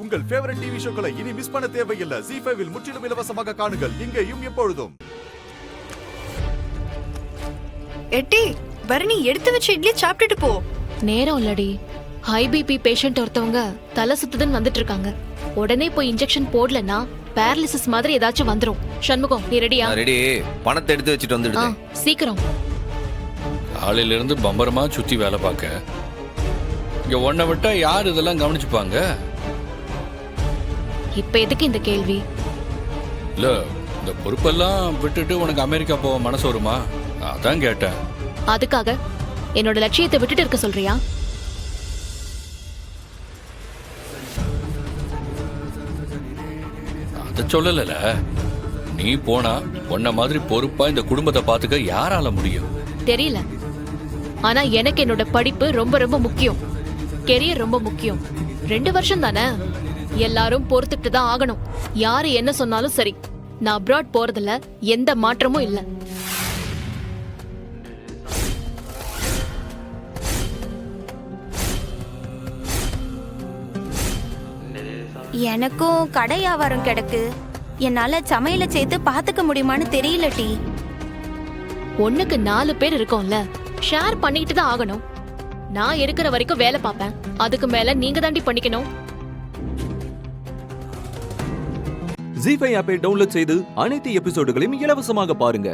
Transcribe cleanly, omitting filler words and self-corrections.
உங்கள் favourite TV ஷோக்களை இனி miss பண்ண தேவையில்லை. ZEE5 இல் முற்றிலும் இலவசமாக காணுங்கள். இங்கேயும் எப்பொழுதும். எட்டி பரணி எடுத்து வச்ச இட்லி சாப்பிட்டுட்டு போ. நேரம் இல்லடி. ஹை பிபி பேஷண்ட் ஒருத்தவங்க தலை சுத்துதுன்னு வந்துட்டு இருக்காங்க. உடனே போய் இன்ஜெக்ஷன் போடலன்னா பேரலிசிஸ் மாதிரி ஏதாச்சும் வந்துரும். சண்முகம், நீ ரெடியா? ரெடி. பணத்தை எடுத்து வச்சுட்டு வந்துடுங்க. சீக்கிரம். காலையில இருந்து பம்பரமா சுத்தி வேலை பார்க்க இங்க ஒன்ன விட்டா யார் இதெல்லாம் கவனிச்சுப்பாங்க? இப்ப எதுக்கு இந்த கேள்வி? இல்ல, இந்த பொறுப்பெல்லாம் விட்டுட்டு உனக்கு அமெரிக்கா போக மனசு வருமா? அதான் கேட்டேன். அதுக்காக என்னோட லட்சியத்தை விட்டுட்டு இருக்க சொல்றியா? அத சொல்லல. நீ போனா உன்ன மாதிரி பொறுப்பா இந்த குடும்பத்தை பாத்துக்க யாரால முடியும்? தெரியல. ஆனா எனக்கு என்னோட படிப்பு ரொம்ப ரொம்ப முக்கியம். கெரியர் ரொம்ப முக்கியம். 2 வருஷம் தானே, எல்லாரும் பொறுத்துட்டு தான் ஆகணும். யாரு என்ன சொன்னாலும் சரி. நான் அப்ராட் போறதுல எந்த மாற்றமும் இல்ல. எனக்கும் கடை வியாபாரம் கிடக்கு. என்னால சமையல சேர்த்து பாத்துக்க முடியுமான்னு தெரியல டி. ஒண்ணுக்கு 4 பேர் இருக்கோம்ல, ஷேர் பண்ணிட்டு தான் ஆகணும். நான் இருக்கிற வரைக்கும் வேலை பார்ப்பேன். அதுக்கு மேல நீங்க தாண்டி பண்ணிக்கணும். ZEE5 ஆப்பை டவுன்லோட் செய்து அனைத்து எபிசோடுகளையும் இலவசமாக பாருங்க.